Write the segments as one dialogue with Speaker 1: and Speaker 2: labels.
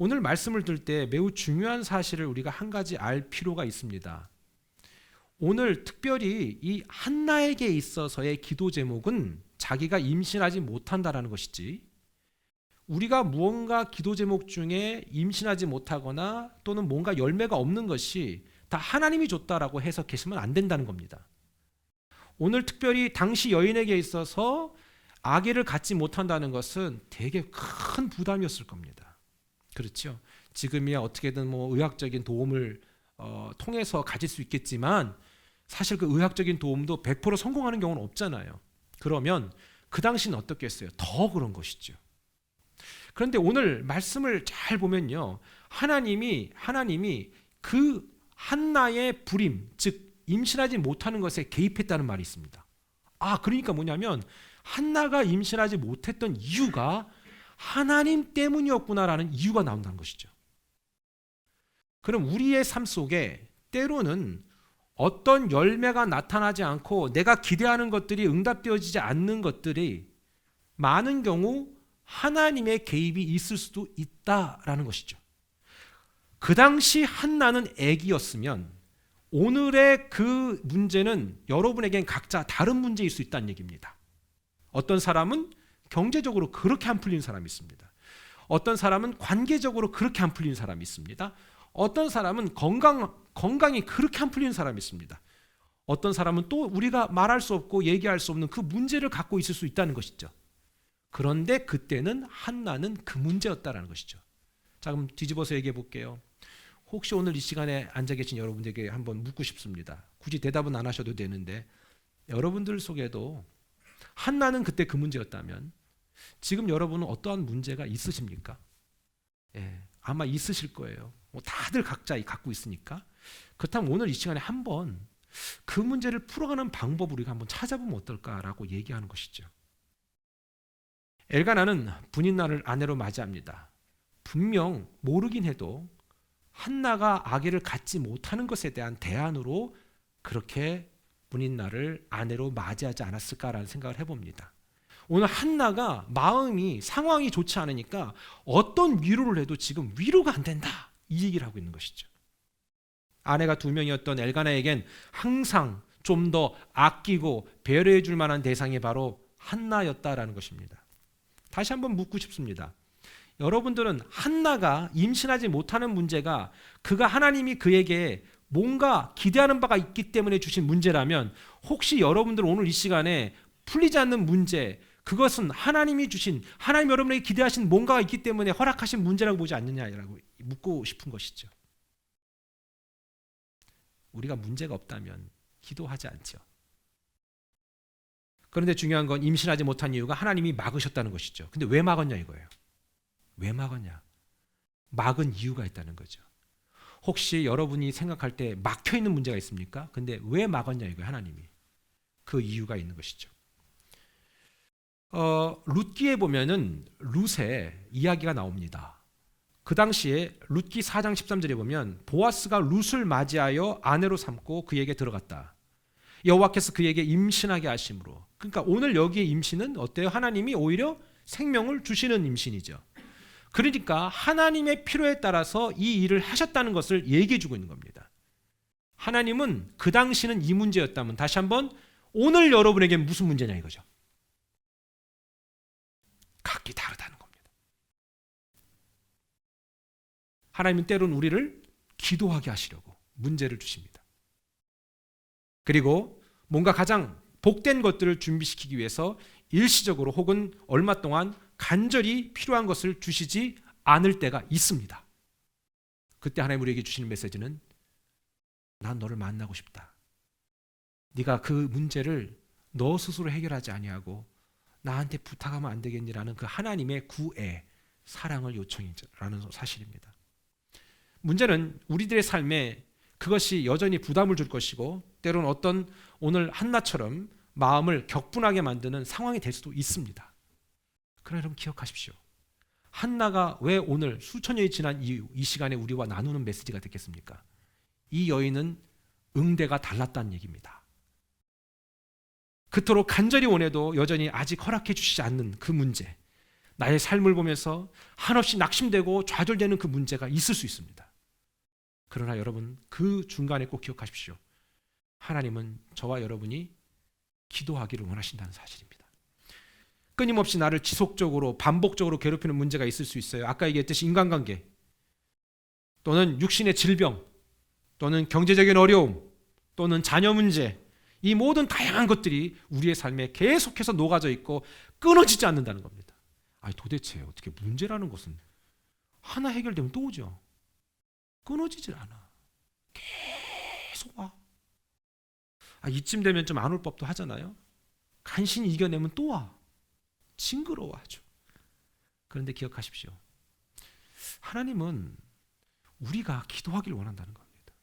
Speaker 1: 오늘 말씀을 들 때 매우 중요한 사실을 우리가 한 가지 알 필요가 있습니다. 오늘 특별히 이 한나에게 있어서의 기도 제목은 자기가 임신하지 못한다라는 것이지, 우리가 무언가 기도 제목 중에 임신하지 못하거나 또는 뭔가 열매가 없는 것이 다 하나님이 줬다라고 해석하시면 안 된다는 겁니다. 오늘 특별히 당시 여인에게 있어서 아기를 갖지 못한다는 것은 되게 큰 부담이었을 겁니다. 그렇죠? 지금이야 어떻게든 의학적인 도움을 통해서 가질 수 있겠지만 사실 그 의학적인 도움도 100% 성공하는 경우는 없잖아요. 그러면 그 당시는 어떻겠어요? 더 그런 것이죠. 그런데 오늘 말씀을 잘 보면요, 하나님이 그 한나의 불임, 즉 임신하지 못하는 것에 개입했다는 말이 있습니다. 그러니까 뭐냐면 한나가 임신하지 못했던 이유가 하나님 때문이었구나라는 이유가 나온다는 것이죠. 그럼 우리의 삶 속에 때로는 어떤 열매가 나타나지 않고 내가 기대하는 것들이 응답되어지지 않는 것들이 많은 경우 하나님의 개입이 있을 수도 있다라는 것이죠. 그 당시 한나는 아기였으면 오늘의 그 문제는 여러분에겐 각자 다른 문제일 수 있다는 얘기입니다. 어떤 사람은 경제적으로 그렇게 안 풀리는 사람이 있습니다. 어떤 사람은 관계적으로 그렇게 안 풀리는 사람이 있습니다. 어떤 사람은 건강이 그렇게 안 풀리는 사람이 있습니다. 어떤 사람은 또 우리가 말할 수 없고 얘기할 수 없는 그 문제를 갖고 있을 수 있다는 것이죠. 그런데 그때는 한나는 그 문제였다라는 것이죠. 자, 그럼 뒤집어서 얘기해 볼게요. 혹시 오늘 이 시간에 앉아 계신 여러분들에게 한번 묻고 싶습니다. 굳이 대답은 안 하셔도 되는데, 여러분들 속에도 한나는 그때 그 문제였다면 지금 여러분은 어떠한 문제가 있으십니까? 아마 있으실 거예요. 다들 각자 갖고 있으니까. 그렇다면 오늘 이 시간에 한번 그 문제를 풀어가는 방법을 우리가 한번 찾아보면 어떨까라고 얘기하는 것이죠. 엘가나는 분인날을 아내로 맞이합니다. 분명 모르긴 해도 한나가 아기를 갖지 못하는 것에 대한 대안으로 그렇게 분인날을 아내로 맞이하지 않았을까라는 생각을 해봅니다. 오늘 한나가 상황이 좋지 않으니까 어떤 위로를 해도 지금 위로가 안 된다, 이 얘기를 하고 있는 것이죠. 아내가 2명이었던 엘가나에겐 항상 좀 더 아끼고 배려해 줄 만한 대상이 바로 한나였다라는 것입니다. 다시 한번 묻고 싶습니다. 여러분들은 한나가 임신하지 못하는 문제가 그가 하나님이 그에게 뭔가 기대하는 바가 있기 때문에 주신 문제라면, 혹시 여러분들 오늘 이 시간에 풀리지 않는 문제, 그것은 하나님이 주신, 하나님 여러분에게 기대하신 뭔가가 있기 때문에 허락하신 문제라고 보지 않느냐라고 묻고 싶은 것이죠. 우리가 문제가 없다면 기도하지 않죠. 그런데 중요한 건 임신하지 못한 이유가 하나님이 막으셨다는 것이죠. 근데 왜 막았냐 이거예요. 왜 막았냐? 막은 이유가 있다는 거죠. 혹시 여러분이 생각할 때 막혀있는 문제가 있습니까? 근데 왜 막았냐 이거예요, 하나님이. 그 이유가 있는 것이죠. 룻기에 보면은 룻의 이야기가 나옵니다. 그 당시에 룻기 4장 13절에 보면 보아스가 룻을 맞이하여 아내로 삼고 그에게 들어갔다. 여호와께서 그에게 임신하게 하심으로. 그러니까 오늘 여기의 임신은 어때요? 하나님이 오히려 생명을 주시는 임신이죠. 그러니까 하나님의 필요에 따라서 이 일을 하셨다는 것을 얘기해 주고 있는 겁니다. 하나님은 그 당시는 이 문제였다면 다시 한번 오늘 여러분에게 무슨 문제냐 이거죠. 각기 다르다는 겁니다. 하나님은 때로는 우리를 기도하게 하시려고 문제를 주십니다. 그리고 뭔가 가장 복된 것들을 준비시키기 위해서 일시적으로 혹은 얼마 동안 간절히 필요한 것을 주시지 않을 때가 있습니다. 그때 하나님 우리에게 주시는 메시지는 난 너를 만나고 싶다. 네가 그 문제를 너 스스로 해결하지 아니하고 나한테 부탁하면 안 되겠니라는 그 하나님의 구애, 사랑을 요청이라는 사실입니다. 문제는 우리들의 삶에 그것이 여전히 부담을 줄 것이고 때로는 어떤 오늘 한나처럼 마음을 격분하게 만드는 상황이 될 수도 있습니다. 그러나 여러분 기억하십시오. 한나가 왜 오늘 수천 년이 지난 이 시간에 우리와 나누는 메시지가 됐겠습니까? 이 여인은 응대가 달랐다는 얘기입니다. 그토록 간절히 원해도 여전히 아직 허락해 주시지 않는 그 문제, 나의 삶을 보면서 한없이 낙심되고 좌절되는 그 문제가 있을 수 있습니다. 그러나 여러분, 그 중간에 꼭 기억하십시오. 하나님은 저와 여러분이 기도하기를 원하신다는 사실입니다. 끊임없이 나를 지속적으로 반복적으로 괴롭히는 문제가 있을 수 있어요. 아까 얘기했듯이 인간관계, 또는 육신의 질병, 또는 경제적인 어려움, 또는 자녀 문제, 이 모든 다양한 것들이 우리의 삶에 계속해서 녹아져 있고 끊어지지 않는다는 겁니다. 아니 도대체 어떻게 문제라는 것은 하나 해결되면 또 오죠. 끊어지질 않아. 계속 와. 이쯤 되면 좀 안 올 법도 하잖아요. 간신히 이겨내면 또 와. 징그러워 아주. 그런데 기억하십시오. 하나님은 우리가 기도하기를 원한다는 겁니다.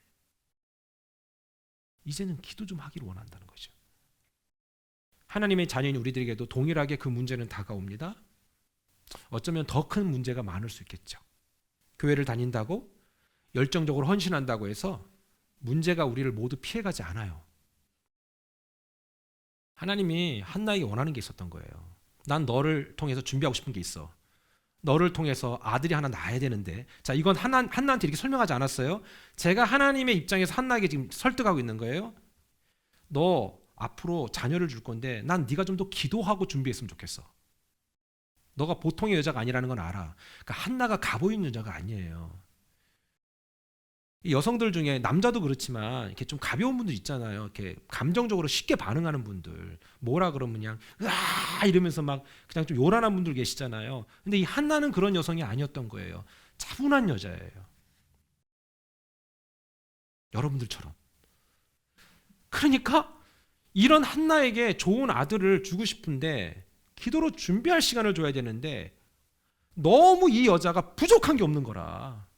Speaker 1: 이제는 기도 좀 하기를 원한다는 거죠. 하나님의 자녀인 우리들에게도 동일하게 그 문제는 다가옵니다. 어쩌면 더 큰 문제가 많을 수 있겠죠. 교회를 다닌다고 열정적으로 헌신한다고 해서 문제가 우리를 모두 피해가지 않아요. 하나님이 한나에게 원하는 게 있었던 거예요. 난 너를 통해서 준비하고 싶은 게 있어. 너를 통해서 아들이 하나 낳아야 되는데, 자, 이건 한나한테 이렇게 설명하지 않았어요. 제가 하나님의 입장에서 한나에게 지금 설득하고 있는 거예요. 너 앞으로 자녀를 줄 건데 난 네가 좀 더 기도하고 준비했으면 좋겠어. 너가 보통의 여자가 아니라는 건 알아. 그러니까 한나가 가보 있는 여자가 아니에요. 이 여성들 중에 남자도 그렇지만 이렇게 좀 가벼운 분들 있잖아요. 이렇게 감정적으로 쉽게 반응하는 분들. 뭐라 그러면 그냥 으아 이러면서 막 그냥 좀 요란한 분들 계시잖아요. 근데 이 한나는 그런 여성이 아니었던 거예요. 차분한 여자예요. 여러분들처럼. 그러니까 이런 한나에게 좋은 아들을 주고 싶은데 기도로 준비할 시간을 줘야 되는데 너무 이 여자가 부족한 게 없는 거라.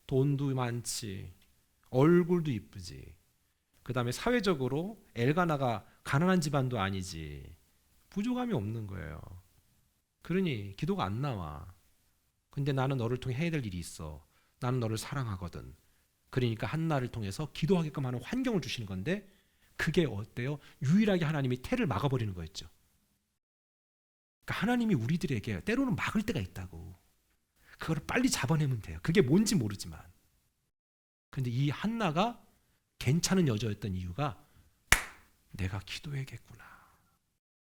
Speaker 1: 돈도 많지, 얼굴도 이쁘지, 그 다음에 사회적으로 엘가나가 가난한 집안도 아니지, 부족함이 없는 거예요. 그러니 기도가 안 나와. 근데 나는 너를 통해 해야 될 일이 있어. 나는 너를 사랑하거든. 그러니까 한나를 통해서 기도하게끔 하는 환경을 주시는 건데, 그게 어때요? 유일하게 하나님이 태를 막아버리는 거였죠. 그러니까 하나님이 우리들에게 때로는 막을 때가 있다고. 그걸 빨리 잡아내면 돼요. 그게 뭔지 모르지만. 근데 이 한나가 괜찮은 여자였던 이유가 내가 기도해야겠구나.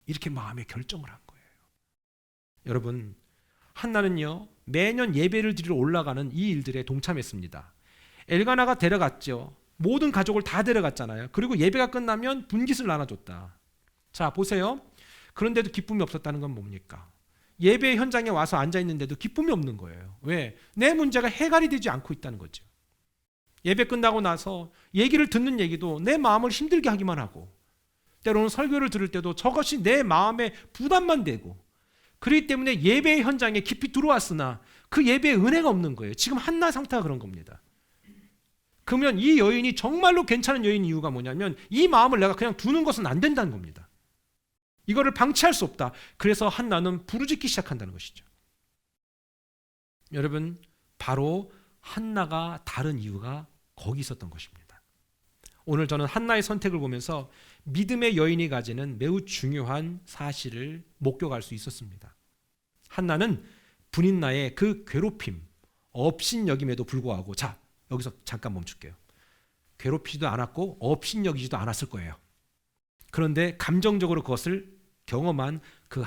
Speaker 1: 이렇게 마음에 결정을 한 거예요. 여러분, 한나는요, 매년 예배를 드리러 올라가는 이 일들에 동참했습니다. 엘가나가 데려갔죠. 모든 가족을 다 데려갔잖아요. 그리고 예배가 끝나면 분깃을 나눠줬다. 자, 보세요. 그런데도 기쁨이 없었다는 건 뭡니까? 예배 현장에 와서 앉아있는데도 기쁨이 없는 거예요. 왜? 내 문제가 해결이 되지 않고 있다는 거죠. 예배 끝나고 나서 얘기를 듣는 얘기도 내 마음을 힘들게 하기만 하고, 때로는 설교를 들을 때도 저것이 내 마음에 부담만 되고, 그렇기 때문에 예배 현장에 깊이 들어왔으나 그 예배에 은혜가 없는 거예요. 지금 한나 상태가 그런 겁니다. 그러면 이 여인이 정말로 괜찮은 여인인 이유가 뭐냐면 이 마음을 내가 그냥 두는 것은 안 된다는 겁니다. 이거를 방치할 수 없다. 그래서 한나는 부르짖기 시작한다는 것이죠. 여러분, 바로 한나가 다른 이유가 거기 있었던 것입니다. 오늘 저는 한나의 선택을 보면서 믿음의 여인이 가지는 매우 중요한 사실을 목격할 수 있었습니다. 한나는 분인나의 그 괴롭힘, 업신여김에도 불구하고, 자, 여기서 잠깐 멈출게요. 괴롭히지도 않았고 업신여기지도 않았을 거예요. 그런데 감정적으로 그것을 경험한 그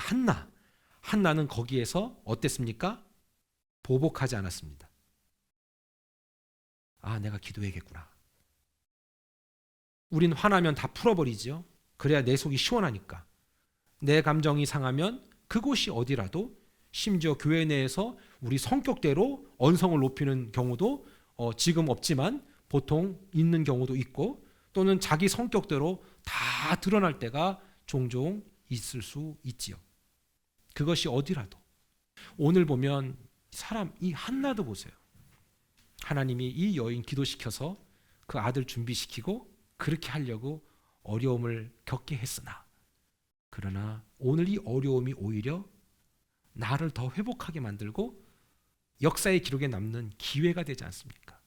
Speaker 1: 한나는 거기에서 어땠습니까? 보복하지 않았습니다. 아, 내가 기도해야겠구나. 우린 화나면 다 풀어버리죠. 그래야 내 속이 시원하니까. 내 감정이 상하면 그곳이 어디라도, 심지어 교회 내에서 우리 성격대로 언성을 높이는 경우도 지금 없지만 보통 있는 경우도 있고, 또는 자기 성격대로 다 드러날 때가 종종 있을 수 있지요. 그것이 어디라도. 오늘 보면 사람, 이 한나도 보세요. 하나님이 이 여인 기도시켜서 그 아들 준비시키고 그렇게 하려고 어려움을 겪게 했으나, 그러나 오늘 이 어려움이 오히려 나를 더 회복하게 만들고 역사의 기록에 남는 기회가 되지 않습니까?